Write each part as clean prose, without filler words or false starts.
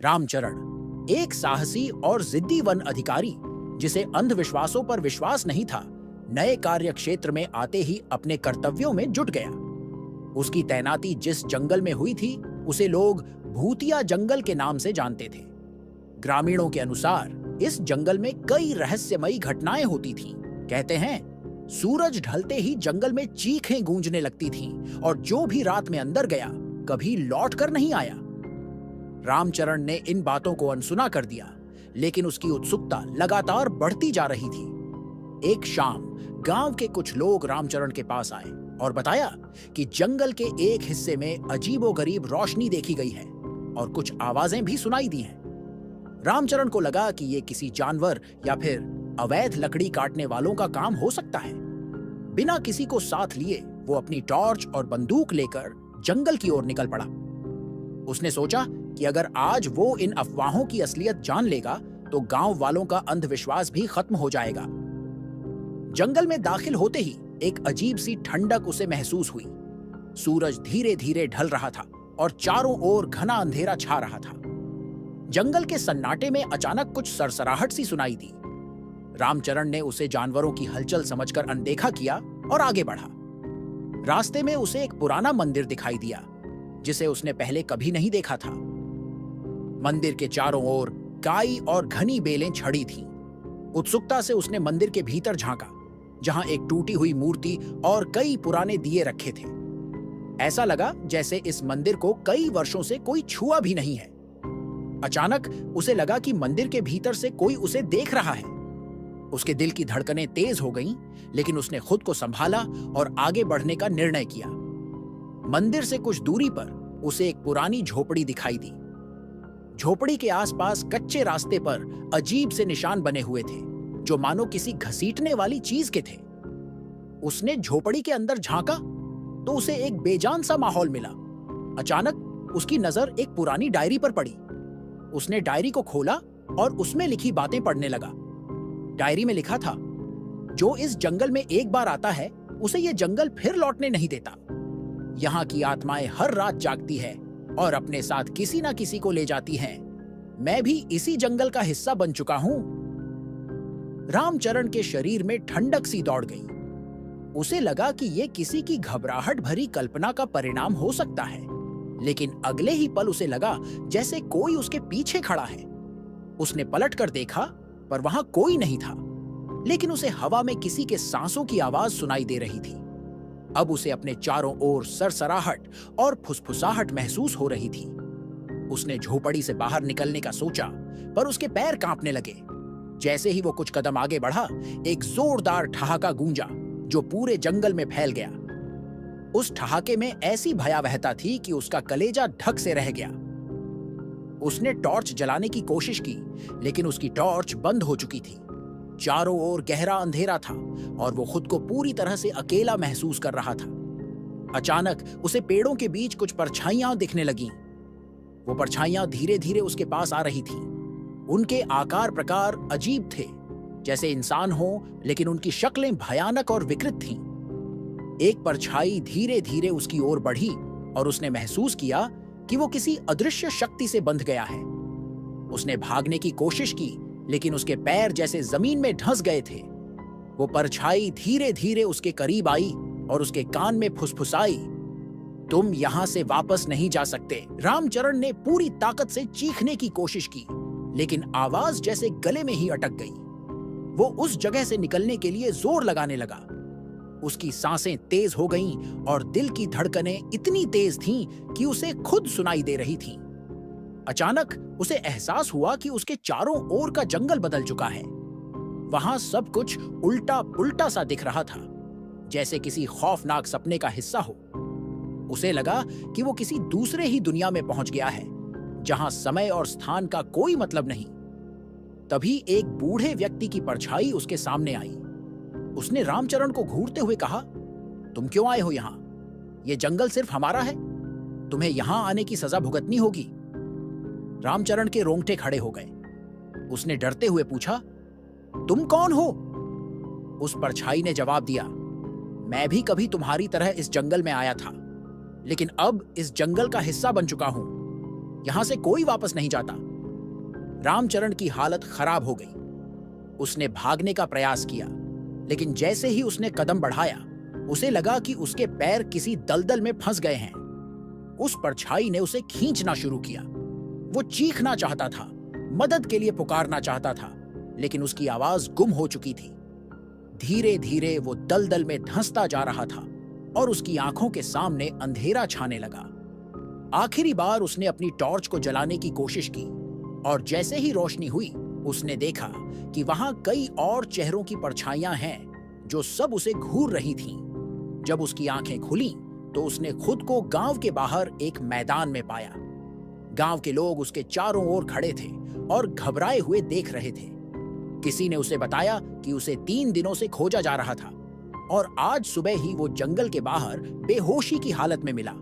रामचरण एक साहसी और जिद्दी वन अधिकारी जिसे अंधविश्वासों पर विश्वास नहीं था, नए कार्य क्षेत्र में आते ही अपने कर्तव्यों में जुट गया। उसकी तैनाती जिस जंगल में हुई थी उसे लोग भूतिया जंगल के नाम से जानते थे। ग्रामीणों के अनुसार इस जंगल में कई रहस्यमयी घटनाएं होती थीं। कहते हैं सूरज ढलते ही जंगल में चीखें गूंजने लगती थीं और जो भी रात में अंदर गया कभी लौट कर नहीं आया। रामचरण ने इन बातों को अनसुना कर दिया, लेकिन उसकी उत्सुकता लगातार बढ़ती जा रही थी। एक शाम गांव के कुछ लोग रामचरण के पास आए और बताया कि जंगल के एक हिस्से में अजीबोगरीब रोशनी देखी गई है और कुछ आवाजें भी सुनाई दी हैं। रामचरण को लगा कि ये किसी जानवर या फिर अवैध लकड़ी काटने वालों का काम हो सकता है। बिना किसी को साथ लिए वो अपनी टॉर्च और बंदूक लेकर जंगल की ओर निकल पड़ा। उसने सोचा कि अगर आज वो इन अफवाहों की असलियत जान लेगा तो गांव वालों का अंधविश्वास भी खत्म हो जाएगा। जंगल में दाखिल होते ही एक अजीब सी ठंडक उसे महसूस हुई। सूरज धीरे धीरे ढल रहा था और चारों ओर घना अंधेरा छा रहा था। जंगल के सन्नाटे में अचानक कुछ सरसराहट सी सुनाई दी। रामचरण ने उसे जानवरों की हलचल समझकर अनदेखा किया और आगे बढ़ा। रास्ते में उसे एक पुराना मंदिर दिखाई दिया जिसे उसने पहले कभी नहीं देखा था। मंदिर के चारों ओर काई और घनी बेलें छड़ी थीं। उत्सुकता से उसने मंदिर के भीतर झांका, जहां एक टूटी हुई मूर्ति और कई पुराने दिए रखे थे। ऐसा लगा जैसे इस मंदिर को कई वर्षों से कोई छुआ भी नहीं है। अचानक उसे लगा कि मंदिर के भीतर से कोई उसे देख रहा है। उसके दिल की धड़कनें तेज हो गईं, लेकिन उसने खुद को संभाला और आगे बढ़ने का निर्णय किया। मंदिर से कुछ दूरी पर उसे एक पुरानी झोपड़ी दिखाई दी। झोपड़ी के आसपास कच्चे रास्ते पर अजीब से निशान बने हुए थे, जो मानो किसी घसीटने वाली चीज के थे। उसने झोपड़ी के अंदर झांका तो उसे एक बेजान सा माहौल मिला। अचानक उसकी नजर एक पुरानी डायरी पर पड़ी। उसने डायरी को खोला और उसमें लिखी बातें पढ़ने लगा। डायरी में लिखा था, जो इस जंगल में एक बार आता है उसे यह जंगल फिर लौटने नहीं देता। यहाँ की आत्माएं हर रात जागती है और अपने साथ किसी ना किसी को ले जाती हैं। मैं भी इसी जंगल का हिस्सा बन चुका हूं। रामचरण के शरीर में ठंडक सी दौड़ गई। उसे लगा कि यह किसी की घबराहट भरी कल्पना का परिणाम हो सकता है, लेकिन अगले ही पल उसे लगा जैसे कोई उसके पीछे खड़ा है। उसने पलट कर देखा पर वहां कोई नहीं था, लेकिन उसे हवा में किसी के सांसों की आवाज सुनाई दे रही थी। अब उसे अपने चारों ओर सरसराहट और फुसफुसाहट महसूस हो रही थी। उसने झोपड़ी से बाहर निकलने का सोचा, पर उसके पैर कांपने लगे। जैसे ही वो कुछ कदम आगे बढ़ा, एक जोरदार ठहाका गूंजा जो पूरे जंगल में फैल गया। उस ठहाके में ऐसी भयावहता थी कि उसका कलेजा ढक से रह गया। उसने टॉर्च जलाने की कोशिश की, लेकिन उसकी टॉर्च बंद हो चुकी थी। चारों ओर गहरा अंधेरा था और वो खुद को पूरी तरह से अकेला महसूस कर रहा था। अचानक उसे पेड़ों के बीच कुछ परछाइयां दिखने लगीं। वो परछाइयां धीरे धीरे उसके पास आ रही थीं। उनके आकार प्रकार अजीब थे, जैसे इंसान हो, लेकिन उनकी शक्लें भयानक और विकृत थीं। एक परछाई धीरे धीरे उसकी ओर बढ़ी और उसने महसूस किया कि वो किसी अदृश्य शक्ति से बंध गया है। उसने भागने की कोशिश की, लेकिन उसके पैर जैसे जमीन में धंस गए थे। वो परछाई धीरे धीरे उसके करीब आई और उसके कान में फुसफुसाई, तुम यहां से वापस नहीं जा सकते। रामचरण ने पूरी ताकत से चीखने की कोशिश की, लेकिन आवाज जैसे गले में ही अटक गई। वो उस जगह से निकलने के लिए जोर लगाने लगा। उसकी सांसें तेज हो गईं और दिल की धड़कनें इतनी तेज थीं कि उसे खुद सुनाई दे रही थीं। अचानक उसे एहसास हुआ कि उसके चारों ओर का जंगल बदल चुका है। वहां सब कुछ उल्टा पुल्टा सा दिख रहा था, जैसे किसी खौफनाक सपने का हिस्सा हो। उसे लगा कि वो किसी दूसरे ही दुनिया में पहुंच गया है, जहां समय और स्थान का कोई मतलब नहीं। तभी एक बूढ़े व्यक्ति की परछाई उसके सामने आई। उसने रामचरण को घूरते हुए कहा, तुम क्यों आए हो यहां? यह जंगल सिर्फ हमारा है। तुम्हें यहां आने की सजा भुगतनी होगी। रामचरण के रोंगटे खड़े हो गए। उसने डरते हुए पूछा, तुम कौन हो? उस परछाई ने जवाब दिया, मैं भी कभी तुम्हारी तरह इस जंगल में आया था, लेकिन अब इस जंगल का हिस्सा बन चुका हूं। यहां से कोई वापस नहीं जाता। रामचरण की हालत खराब हो गई। उसने भागने का प्रयास किया, लेकिन जैसे ही उसने कदम बढ़ाया, उसे लगा कि उसके पैर किसी दलदल में फंस गए हैं। उस परछाई ने उसे खींचना शुरू किया। वो चीखना चाहता था, मदद के लिए पुकारना चाहता था, लेकिन उसकी आवाज गुम हो चुकी थी। धीरे धीरे वो दलदल में धंसता जा रहा था और उसकी आंखों के सामने अंधेरा छाने लगा। आखिरी बार उसने अपनी टॉर्च को जलाने की कोशिश की और जैसे ही रोशनी हुई, उसने देखा कि वहां कई और चेहरों की परछाइयां हैं जो सब उसे घूर रही थीं। जब उसकी आंखें खुलीं, तो उसने खुद को गांव के बाहर एक मैदान में पाया। गांव के लोग उसके चारों ओर खड़े थे और घबराए हुए देख रहे थे। किसी ने उसे बताया कि उसे 3 दिनों से खोजा जा रहा था और आज सुबह ही वो जंगल के बाहर बेहोशी की हालत में मिला।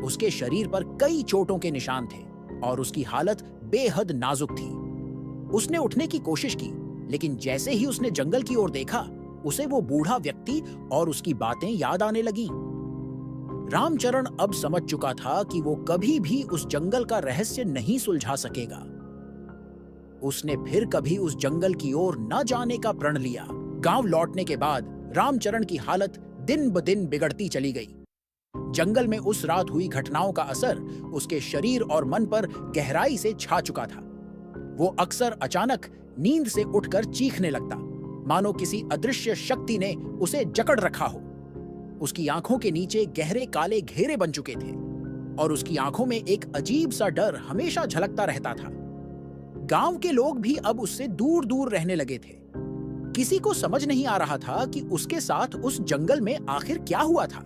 उसके शरीर पर कई चोटों के निशान थे और उसकी हालत बेहद नाजुक थी। उसने उठने की कोशिश की, लेकिन जैसे ही उसने जंगल की ओर देखा, उसे वो बूढ़ा व्यक्ति और उसकी बातें याद आने लगीं। रामचरण अब समझ चुका था कि वो कभी भी उस जंगल का रहस्य नहीं सुलझा सकेगा। उसने फिर कभी उस जंगल की ओर न जाने का प्रण लिया। गांव लौटने के बाद रामचरण की हालत दिन ब दिन बिगड़ती चली गई। जंगल में उस रात हुई घटनाओं का असर उसके शरीर और मन पर गहराई से छा चुका था। वो अक्सर अचानक नींद से उठकर चीखने लगता, मानो किसी अदृश्य शक्ति ने उसे जकड़ रखा हो। उसकी आंखों के नीचे गहरे काले घेरे बन चुके थे और उसकी आंखों में एक अजीब सा डर हमेशा झलकता रहता था। गांव के लोग भी अब उससे दूर दूर रहने लगे थे। किसी को समझ नहीं आ रहा था कि उसके साथ उस जंगल में आखिर क्या हुआ था।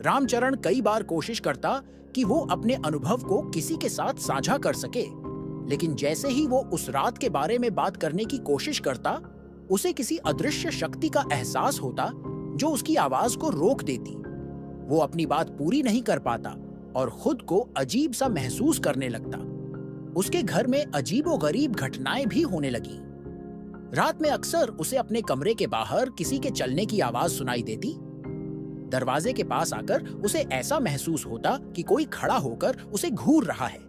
रामचरण कई बार कोशिश करता कि वो अपने अनुभव को किसी के साथ साझा कर सके, लेकिन जैसे ही वो उस रात के बारे में बात करने की कोशिश करता, उसे किसी अदृश्य शक्ति का एहसास होता जो उसकी आवाज को रोक देती। वो अपनी बात पूरी नहीं कर पाता और खुद को अजीब सा महसूस करने लगता। उसके घर में अजीबोगरीब घटनाएं भी होने लगीं। रात में अक्सर उसे अपने कमरे के बाहर किसी के चलने की आवाज सुनाई देती। दरवाजे के पास आकर उसे ऐसा महसूस होता कि कोई खड़ा होकर उसे घूर रहा है।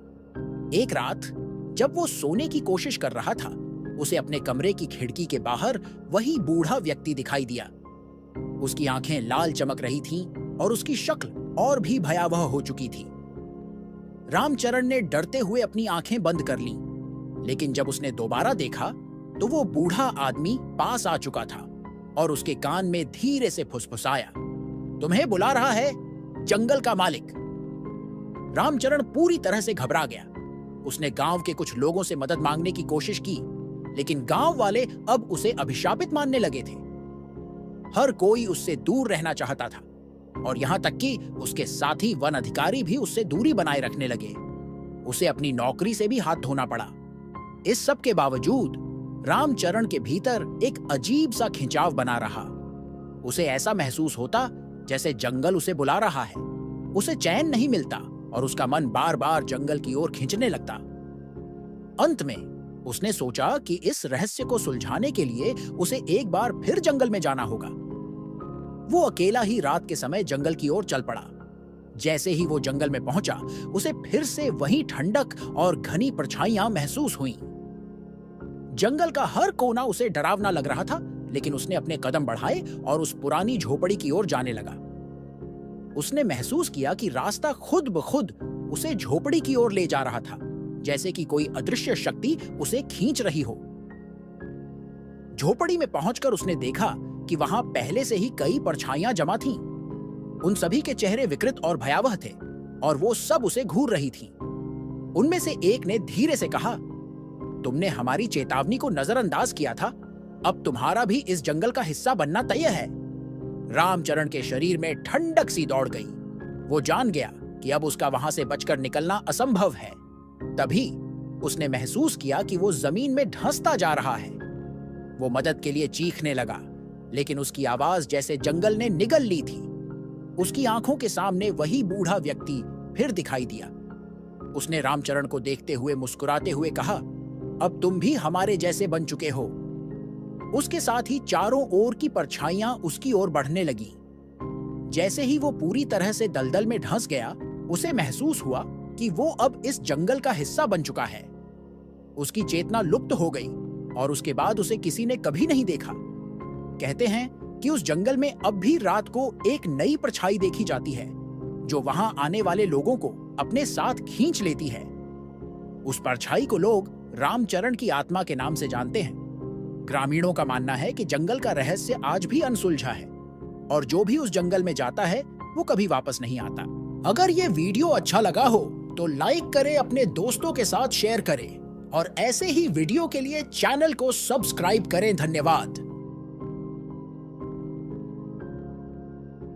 एक रात जब वो सोने की कोशिश कर रहा था, उसे अपने कमरे की खिड़की के बाहर वही बूढ़ा व्यक्ति दिखाई दिया। उसकी आंखें लाल चमक रही थीं और उसकी शक्ल और भी भयावह हो चुकी थी। रामचरण ने डरते हुए अपनी आंखें बंद कर लीं, लेकिन जब उसने दोबारा देखा तो वो बूढ़ा आदमी पास आ चुका था और उसके कान में धीरे से फुसफुसाया, तुम्हें बुला रहा है जंगल का मालिक। रामचरण पूरी तरह से घबरा गया। उसने गांव के कुछ लोगों से मदद मांगने की कोशिश की, लेकिन गांव वाले अब उसे अभिशापित मानने लगे थे। हर कोई उससे दूर रहना चाहता था और यहां तक कि उसके साथी वन अधिकारी भी उससे दूरी बनाए रखने लगे। उसे अपनी नौकरी से भी हाथ धोना पड़ा। इस सब के बावजूद रामचरण के भीतर एक अजीब सा खिंचाव बना रहा। उसे ऐसा महसूस होता जैसे जंगल उसे बुला रहा है। उसे चैन नहीं मिलता और उसका मन बार बार जंगल की ओर खींचने लगता। अंत में उसने सोचा कि इस रहस्य को सुलझाने के लिए उसे एक बार फिर जंगल में जाना होगा। वो अकेला ही रात के समय जंगल की ओर चल पड़ा। जैसे ही वो जंगल में पहुंचा, उसे फिर से वही ठंडक और घनी परछाइयां महसूस हुईं। जंगल का हर कोना उसे डरावना लग रहा था, लेकिन उसने अपने कदम बढ़ाए और उस पुरानी झोपड़ी की ओर जाने लगा। उसने महसूस किया कि रास्ता खुद ब खुद उसे झोपड़ी की ओर ले जा रहा था, जैसे कि कोई अदृश्य शक्ति उसे खींच रही हो। झोपड़ी में पहुंचकर उसने देखा कि वहां पहले से ही कई परछाइयां जमा थीं। उन सभी के चेहरे विकृत और भयावह थे और वो सब उसे घूर रही थीं। उनमें से एक ने धीरे से कहा, तुमने हमारी चेतावनी को नजरअंदाज किया था, अब तुम्हारा भी इस जंगल का हिस्सा बनना तय है। रामचरण के शरीर में ठंडक सी दौड़ गई। वो जान गया कि अब उसका वहां से बचकर निकलना असंभव है। तभी उसने महसूस किया कि वो जमीन में धंसता जा रहा है। वो मदद के लिए चीखने लगा, लेकिन उसकी आवाज जैसे जंगल ने निगल ली थी। उसकी आंखों के सामने वही बूढ़ा व्यक्ति फिर दिखाई दिया। उसने रामचरण को देखते हुए मुस्कुराते हुए कहा, अब तुम भी हमारे जैसे बन चुके हो। उसके साथ ही चारों ओर की परछाइयां उसकी ओर बढ़ने लगीं। जैसे ही वो पूरी तरह से दलदल में धंस गया, उसे महसूस हुआ कि वो अब इस जंगल का हिस्सा बन चुका है। उसकी चेतना लुप्त हो गई और उसके बाद उसे किसी ने कभी नहीं देखा। कहते हैं कि उस जंगल में अब भी रात को एक नई परछाई देखी जाती है जो वहां आने वाले लोगों को अपने साथ खींच लेती है। उस परछाई को लोग रामचरण की आत्मा के नाम से जानते हैं। ग्रामीणों का मानना है कि जंगल का रहस्य आज भी अनसुलझा है और जो भी उस जंगल में जाता है वो कभी वापस नहीं आता। अगर ये वीडियो अच्छा लगा हो तो लाइक करें, अपने दोस्तों के साथ शेयर करें और ऐसे ही वीडियो के लिए चैनल को सब्सक्राइब करें। धन्यवाद।